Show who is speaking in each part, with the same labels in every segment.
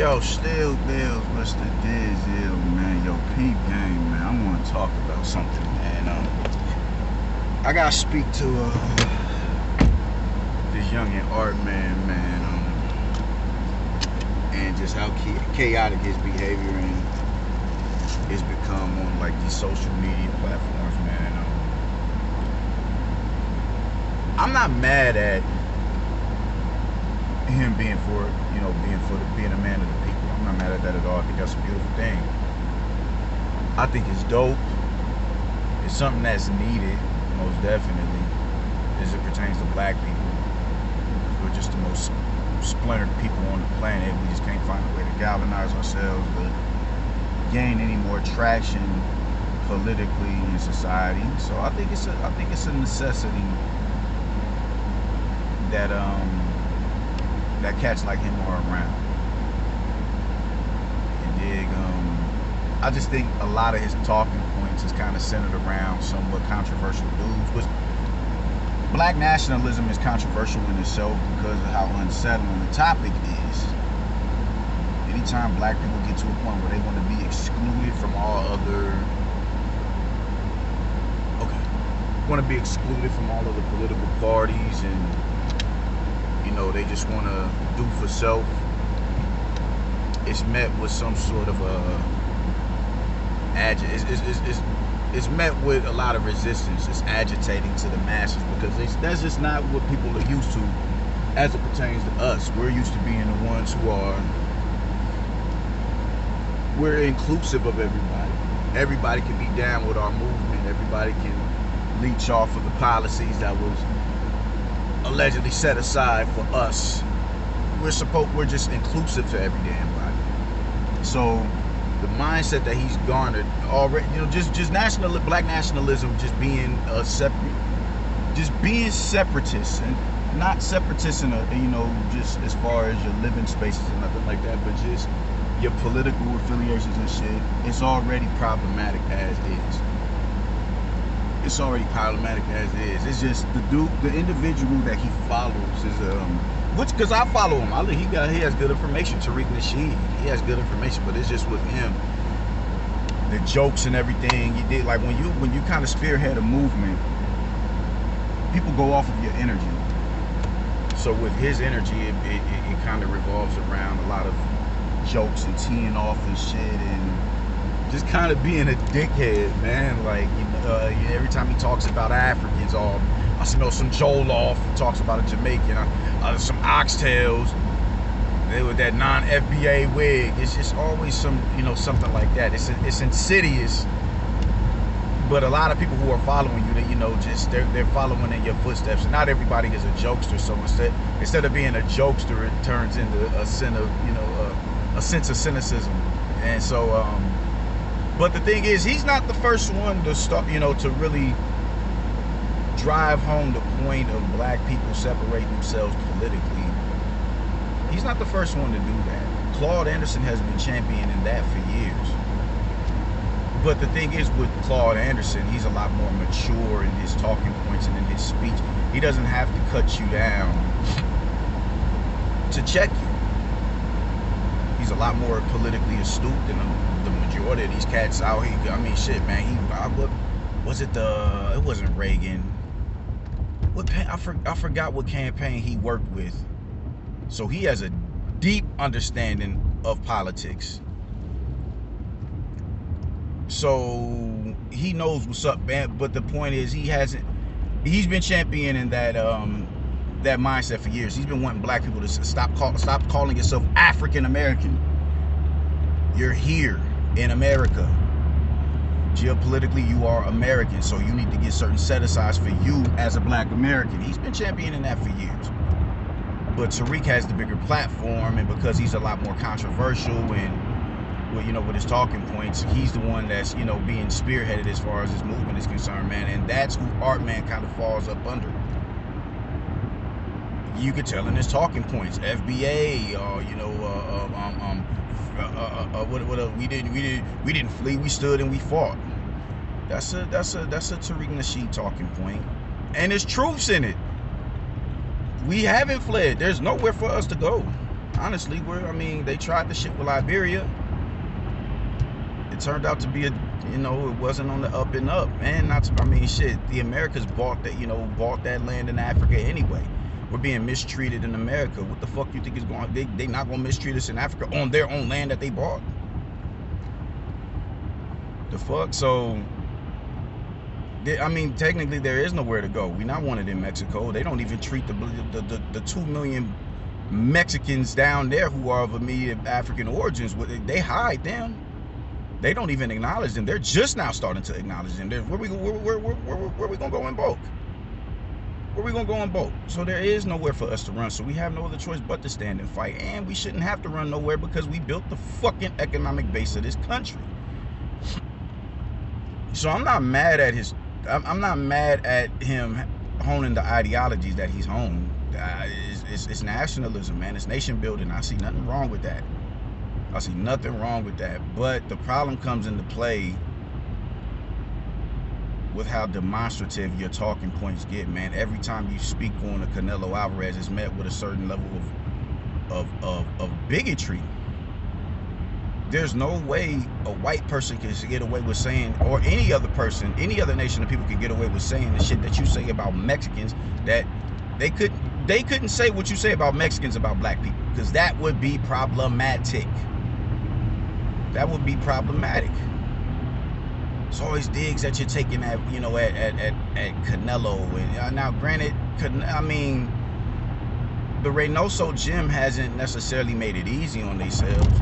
Speaker 1: Yo, still bills, what's the deal, man? Yo, peep game, man. I want to talk about something, man. I gotta speak to this youngin artman, man. And just how chaotic his behavior and it's become on like these social media platforms, man. I'm not mad at him being being a man of the people. I'm not mad at that at all. I think that's a beautiful thing. I think it's dope. It's something that's needed, most definitely, as it pertains to black people. We're just the most splintered people on the planet. We just can't find a way to galvanize ourselves to gain any more traction politically in society. So I think it's a necessity that that cats like him are around. You dig? I just think a lot of his talking points is kind of centered around somewhat controversial dudes. Which black nationalism is controversial in itself because of how unsettling the topic is. Anytime black people get to a point where they want to be excluded from all other political parties, and they just want to do for self, it's met with some sort of it's met with a lot of resistance. It's agitating to the masses because that's just not what people are used to as it pertains to us. We're used to being the ones we're inclusive of everybody. Everybody can be down with our movement. Everybody can leech off of the policies that was allegedly set aside for us. We're just inclusive to every damn body. So the mindset that he's garnered already, just black nationalism, just being separatist, and not separatist in just as far as your living spaces and nothing like that, but just your political affiliations and shit. It's already problematic as is. It's already problematic as is. It's just the individual that he follows is because I follow him. He has good information. Tariq Nasheed, he has good information, but it's just with him, the jokes and everything he did. Like when you kind of spearhead a movement, people go off of your energy. So with his energy, it kind of revolves around a lot of jokes and teeing off and shit, and just kind of being a dickhead, man. Like every time he talks about Africans, I smell some Jollof. He talks about a Jamaican, some oxtails. They with that non-FBA wig. It's just always something like that. It's insidious. But a lot of people who are following you, they're following in your footsteps. And not everybody is a jokester. So instead of being a jokester, it turns into a sense of cynicism. And so, but the thing is, he's not the first one to start, to really drive home the point of black people separating themselves politically. He's not the first one to do that. Claude Anderson has been championing that for years. But the thing is, with Claude Anderson, he's a lot more mature in his talking points and in his speech. He doesn't have to cut you down to check you. He's a lot more politically astute than the majority of these cats out here. I mean, shit, man. It wasn't Reagan. I forgot what campaign he worked with. So he has a deep understanding of politics. So he knows what's up, man. But the point is, he's been championing that mindset for years. He's been wanting black people to stop calling yourself African American. You're here in America. Geopolitically, you are American, so you need to get certain set-asides for you as a black American. He's been championing that for years. But Tariq has the bigger platform, and because he's a lot more controversial and with his talking points, he's the one that's being spearheaded as far as this movement is concerned, man. And that's who Artman kind of falls up under. You could tell in his talking points, FBA, we didn't flee, we stood and we fought. That's a Tariq Nasheed talking point, and there's truths in it. We haven't fled. There's nowhere for us to go. honestly, I mean, they tried the shit with Liberia. It turned out to be it wasn't on the up and up, man. I mean, shit, the Americas bought that land in Africa anyway. We're being mistreated in America. What the fuck you think is going? They not gonna mistreat us in Africa on their own land that they bought? The fuck? So, I mean, technically there is nowhere to go. We're not wanted in Mexico. They don't even treat the 2 million Mexicans down there who are of immediate African origins. They hide them. They don't even acknowledge them. They're just now starting to acknowledge them. Where we gonna go in bulk? Where we gonna go in bulk? So there is nowhere for us to run. So we have no other choice but to stand and fight. And we shouldn't have to run nowhere because we built the fucking economic base of this country. So I'm not mad at I'm not mad at him honing the ideologies that he's honed. It's nationalism, man. It's nation building. I see nothing wrong with that. I see nothing wrong with that. But the problem comes into play with how demonstrative your talking points get, man. Every time you speak on a Canelo Alvarez, it's met with a certain level of bigotry. There's no way a white person can get away with saying, or any other person, any other nation of people can get away with saying the shit that you say about Mexicans, that they couldn't say what you say about Mexicans about black people, because that would be problematic. That would be problematic. It's always digs that you're taking at Canelo. And now, granted, I mean, the Reynoso gym hasn't necessarily made it easy on themselves.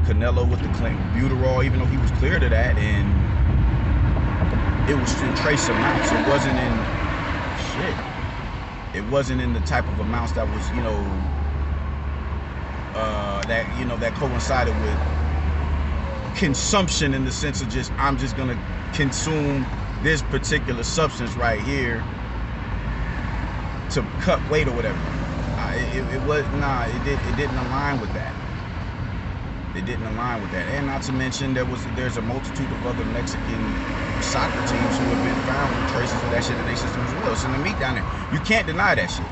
Speaker 1: Canelo with the clenbuterol, even though he was clear to that, and it was in trace amounts. It wasn't in shit. It wasn't in the type of amounts that was, that coincided with consumption, in the sense of just, I'm just gonna consume this particular substance right here to cut weight or whatever. It didn't align with that. It didn't align with that. And not to mention, there's a multitude of other Mexican soccer teams who have been found with traces of that shit in their system as well. It's in the meat down there. You can't deny that shit.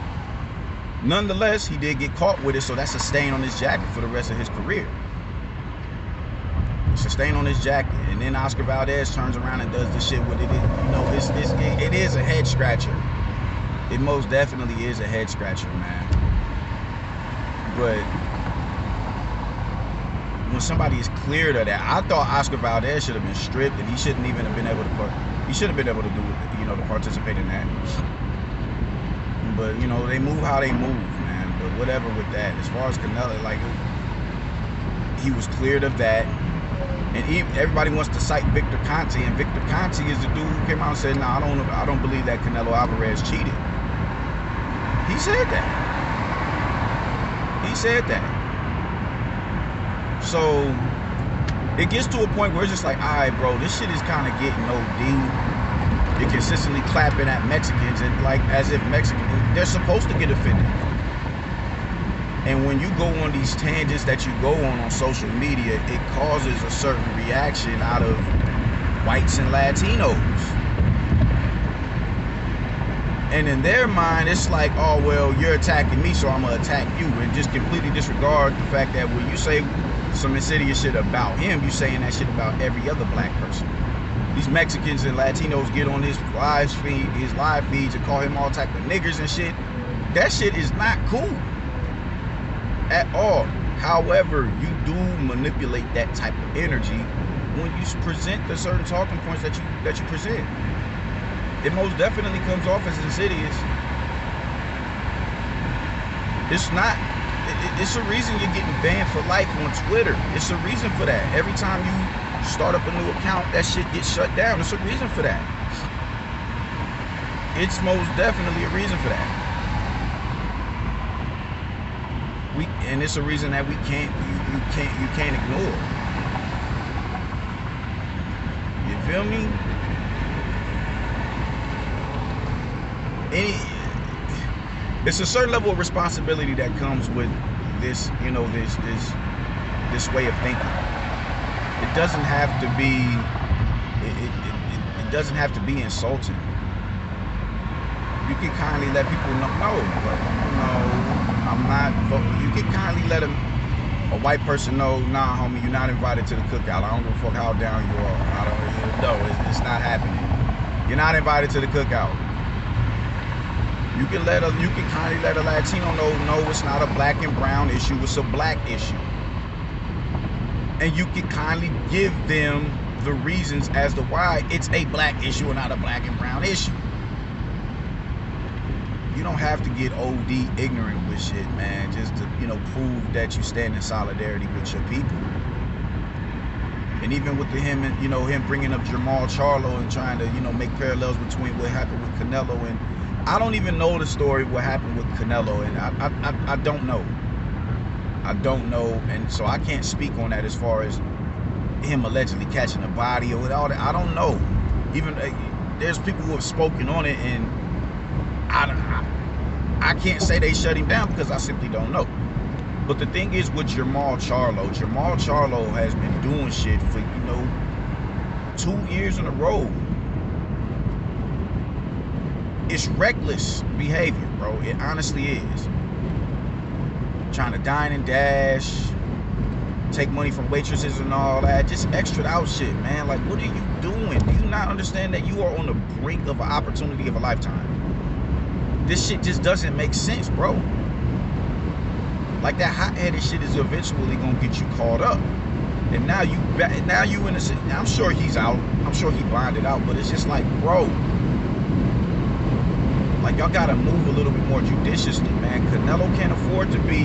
Speaker 1: Nonetheless, he did get caught with it, so that's a stain on his jacket for the rest of his career. It's a stain on his jacket. And then Oscar Valdez turns around and does this shit with it. It is a head scratcher. It most definitely is a head scratcher, man. But when somebody is cleared of that, I thought Oscar Valdez should have been stripped, and he shouldn't even have been able to. He should have been able to do it, to participate in that. But they move how they move, man. But whatever with that. As far as Canelo, he was cleared of that, and everybody wants to cite Victor Conte, and Victor Conte is the dude who came out and said, "Nah, I don't believe that Canelo Alvarez cheated." He said that. He said that. So it gets to a point where it's just like, all right, bro, this shit is kind of getting OD. You're consistently clapping at Mexicans, and as if Mexicans, they're supposed to get offended. And when you go on these tangents that you go on social media, it causes a certain reaction out of whites and Latinos. And in their mind, it's like, oh, well, you're attacking me, so I'm going to attack you. And just completely disregard the fact that when you say some insidious shit about him, you saying that shit about every other black person. These Mexicans and Latinos get on his live feeds and call him all type of niggers and shit. That shit is not cool at all. However, you do manipulate that type of energy when you present the certain talking points that you present. It most definitely comes off as insidious. It's not. It's a reason you're getting banned for life on Twitter. It's a reason for that. Every time you start up a new account, that shit gets shut down. It's a reason for that. It's most definitely a reason for that. And it's a reason that you can't ignore. You feel me? It's a certain level of responsibility that comes with this, this way of thinking. It doesn't have to be. It doesn't have to be insulting. You can kindly let people know. No, I'm not. You can kindly let a white person know, nah, homie, you're not invited to the cookout. I don't give a fuck how down you are. I don't know. It's not happening. You're not invited to the cookout. You can kindly let a Latino know, no, it's not a black and brown issue. It's a black issue. And you can kindly give them the reasons as to why it's a black issue and not a black and brown issue. You don't have to get OD ignorant with shit, man, just to, prove that you stand in solidarity with your people. And even with him bringing up Jamal Charlo and trying to, make parallels between what happened with Canelo, and I don't even know the story of what happened with Canelo, and I don't know. I don't know, and so I can't speak on that as far as him allegedly catching a body or all that. I don't know. Even there's people who have spoken on it, and I can't say they shut him down because I simply don't know. But the thing is with Jamal Charlo has been doing shit for 2 years in a row. It's reckless behavior, bro. It honestly is. Trying to dine and dash, take money from waitresses and all that, just extra out shit, man. Like, what are you doing? Do you not understand that you are on the brink of an opportunity of a lifetime? This shit just doesn't make sense, bro. Like, that hot-headed shit is eventually gonna get you caught up. And now you in a, I'm sure he's out. I'm sure he blinded out, but it's just like, bro, like, y'all gotta move a little bit more judiciously, man. Canelo can't afford to be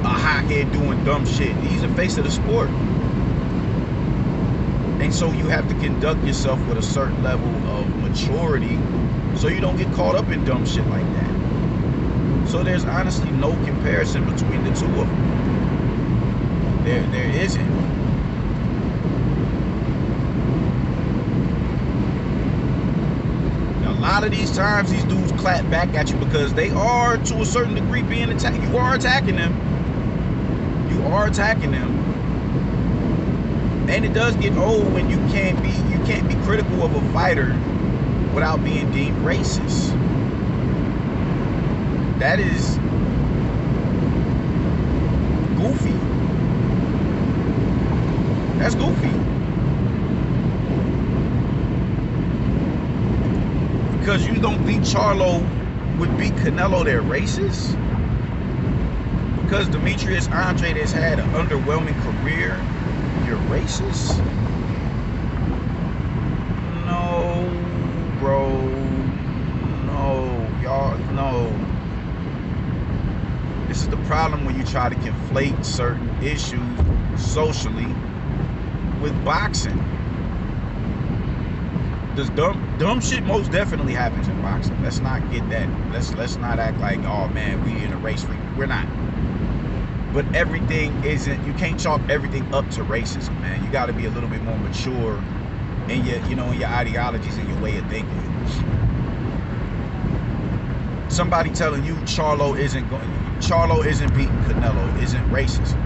Speaker 1: a hothead doing dumb shit. He's the face of the sport. And so you have to conduct yourself with a certain level of maturity so you don't get caught up in dumb shit like that. So there's honestly no comparison between the two of them. There isn't. A lot of these times, these dudes clap back at you because they are, to a certain degree, being attacked. You are attacking them. You are attacking them. And it does get old when you can't be critical of a fighter without being deemed racist. That is goofy. That's goofy. Because you don't think Charlo would beat Canelo, they're racist? Because Demetrius Andrade has had an underwhelming career, you're racist? No, bro. No, y'all, no. This is the problem when you try to conflate certain issues socially with boxing. This dumb shit most definitely happens in boxing. Let's not get that. Let's not act like, oh man, we in a race. We're not. But everything isn't. You can't chalk everything up to racism, man. You got to be a little bit more mature in your, in your ideologies and your way of thinking. Somebody telling you Charlo isn't beating Canelo isn't racist.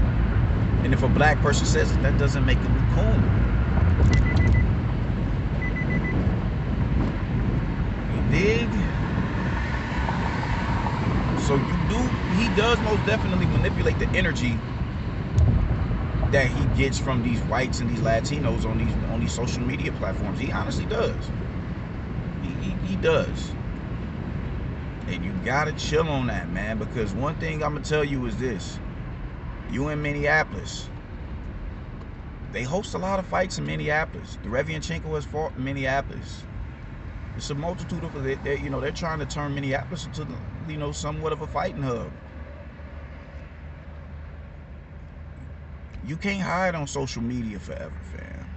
Speaker 1: And if a black person says it, that doesn't make it cool. Dig? So he does most definitely manipulate the energy that he gets from these whites and these Latinos on these social media platforms. He honestly does. He does. And you gotta chill on that, man, because one thing I'm gonna tell you is this. You in Minneapolis, they host a lot of fights in Minneapolis. Derevianchenko has fought in Minneapolis. It's a multitude of, they're trying to turn Minneapolis into, somewhat of a fighting hub. You can't hide on social media forever, fam.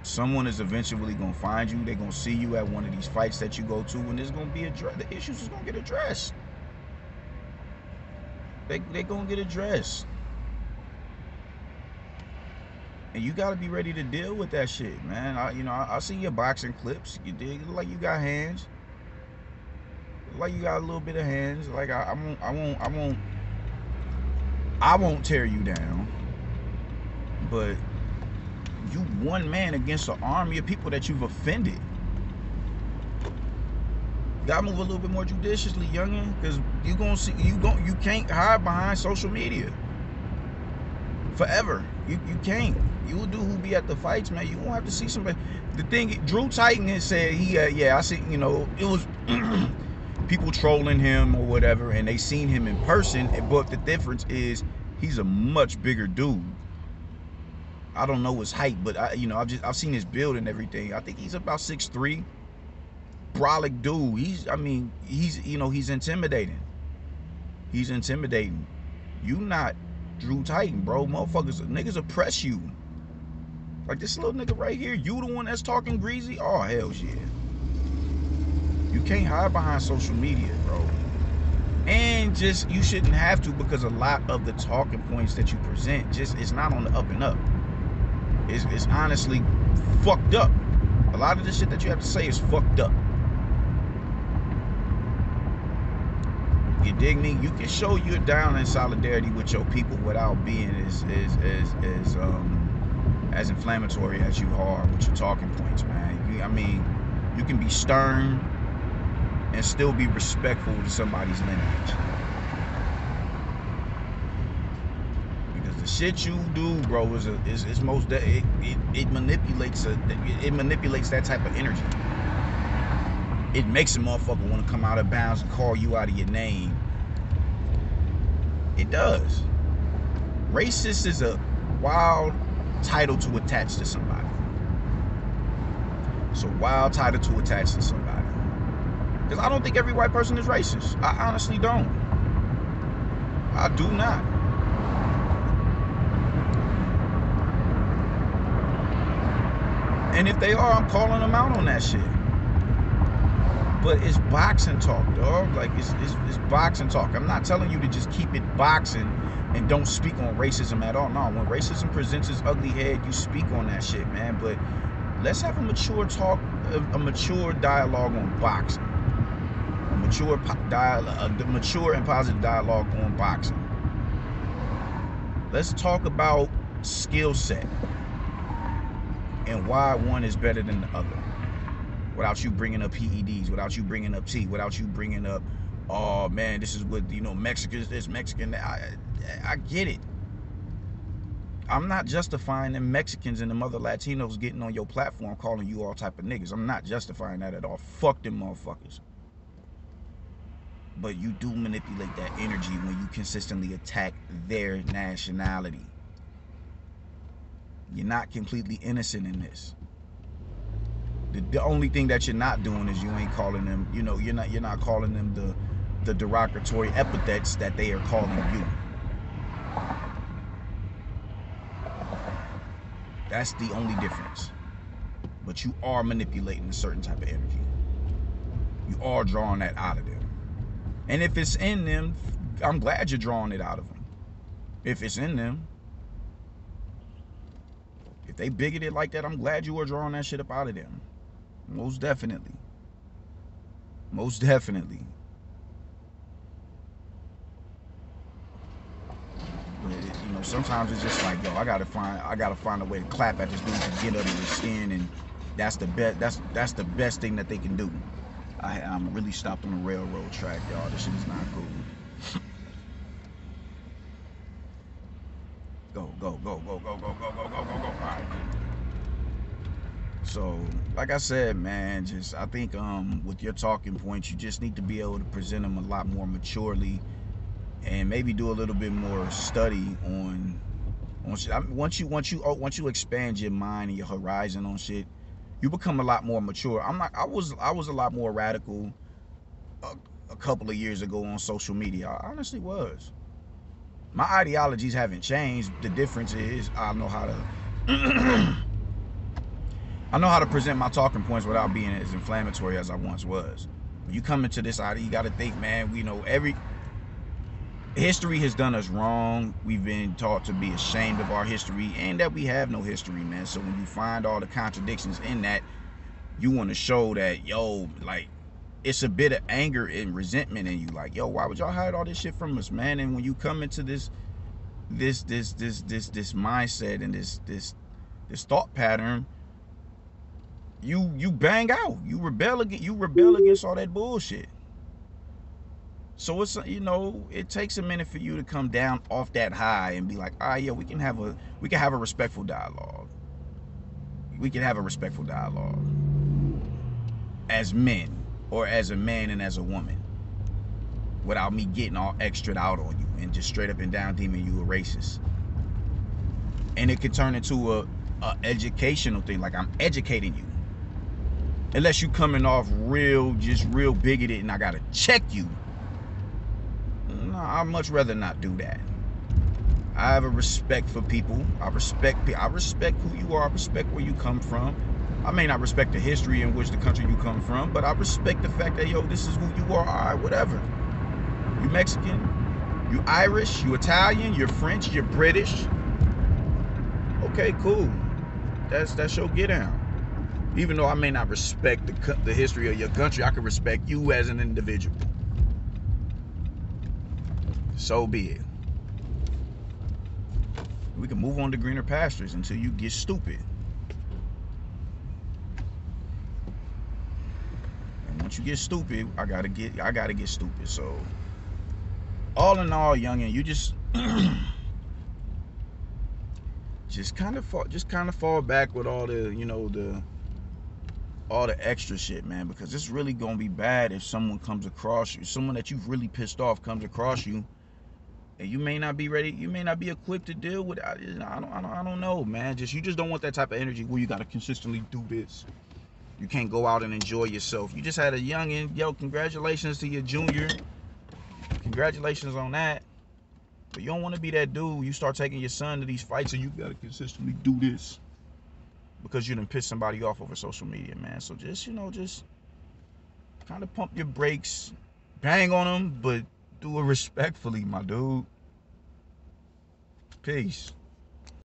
Speaker 1: Someone is eventually going to find you. They're going to see you at one of these fights that you go to, and there's going to be the issues is going to get addressed. They're going to get addressed. And you gotta be ready to deal with that shit, man. I see your boxing clips. You dig? It look like you got hands. Like you got a little bit of hands. Like I won't tear you down. But you one man against an army of people that you've offended. You gotta move a little bit more judiciously, youngin, because you can't hide behind social media forever. You can't. You will do who be at the fights, man. You won't have to see somebody. The thing, Drew Titan had said yeah, I see. You know, it was people trolling him or whatever, and they seen him in person. But the difference is he's a much bigger dude. I don't know his height, but I've seen his build and everything. I think he's about 6'3". Brolic dude. He's intimidating. He's intimidating. You not Drew Titan, bro. Niggas oppress you. Like this little nigga right here. You the one that's talking greasy? Oh, hell yeah. You can't hide behind social media, bro. And you shouldn't have to, because a lot of the talking points that you present it's not on the up and up. It's honestly fucked up. A lot of the shit that you have to say is fucked up. You dig me? You can show you're down in solidarity with your people without being as inflammatory as you are with your talking points, man. You can be stern and still be respectful to somebody's lineage. Because the shit you do, bro, it manipulates that type of energy. It makes a motherfucker want to come out of bounds and call you out of your name. It does. Racist is a wild title to attach to somebody. It's a wild title to attach to somebody. Because I don't think every white person is racist. I honestly don't. I do not. And if they are, I'm calling them out on that shit. But it's boxing talk, dog. Like, it's boxing talk. I'm not telling you to just keep it boxing and don't speak on racism at all. No, when racism presents its ugly head, you speak on that shit, man. But let's have a mature talk, a mature dialogue on boxing. A mature and positive dialogue on boxing. Let's talk about skill set and why one is better than the other. Without you bringing up PEDs, without you bringing up tea, without you bringing up, oh man, this is what, Mexicans, this Mexican. I get it. I'm not justifying them Mexicans and them other Latinos getting on your platform calling you all type of niggas. I'm not justifying that at all. Fuck them motherfuckers. But you do manipulate that energy when you consistently attack their nationality. You're not completely innocent in this. The only thing that you're not doing is you ain't calling them, you're not calling them the derogatory epithets that they are calling you. That's the only difference. But you are manipulating a certain type of energy. You are drawing that out of them. And if it's in them, I'm glad you're drawing it out of them. If it's in them. If they bigoted like that, I'm glad you are drawing that shit up out of them. Most definitely. Most definitely. But sometimes it's just like, yo, I gotta find a way to clap at this dude to get under his skin, and that's the best. That's the best thing that they can do. I'm really stopped on the railroad track, y'all. This shit is not cool. Go. All right. So, like I said, man, I think with your talking points, you just need to be able to present them a lot more maturely, and maybe do a little bit more study on shit. Once you expand your mind and your horizon on shit, you become a lot more mature. I was a lot more radical a couple of years ago on social media. I honestly was. My ideologies haven't changed. The difference is I know how to present my talking points without being as inflammatory as I once was. When you come into this idea, you got to think, man, every history has done us wrong. We've been taught to be ashamed of our history and that we have no history, man. So when you find all the contradictions in that, you want to show that, yo, like, it's a bit of anger and resentment in you. Like, yo, why would y'all hide all this shit from us, man? And when you come into this mindset and this thought pattern, you bang out. You rebel against all that bullshit. So it's, you know, it takes a minute for you to come down off that high and be like, ah, yeah, we can have a respectful dialogue. We can have a respectful dialogue as men, or as a man and as a woman, without me getting all extra out on you and just straight up and down deeming you a racist. And it could turn into a educational thing, like I'm educating you. Unless you coming off real bigoted and I gotta check you. No, I'd much rather not do that. I have a respect for people. I respect who you are. I respect where you come from. I may not respect the history in which the country you come from, but I respect the fact that, yo, this is who you are. All right, whatever. You Mexican, you Irish, you Italian, you're French, you're British. Okay, cool. That's your get down. Even though I may not respect the history of your country, I can respect you as an individual. So be it. We can move on to greener pastures until you get stupid. And once you get stupid, I gotta get stupid. So all in all, youngin, you just just kind of fall back with all the, you know, all the extra shit, man, because it's really gonna be bad if someone comes across you, someone that you've really pissed off comes across you, and you may not be ready, you may not be equipped to deal with it. I don't know, man. You just don't want that type of energy where you gotta consistently do this. You can't go out and enjoy yourself. You just had a youngin, yo, congratulations to your junior. Congratulations on that. But you don't want to be that dude. You start taking your son to these fights and you gotta consistently do this because you done pissed somebody off over social media, man. So just, you know, just kind of pump your brakes, bang on them, but do it respectfully, my dude. Peace.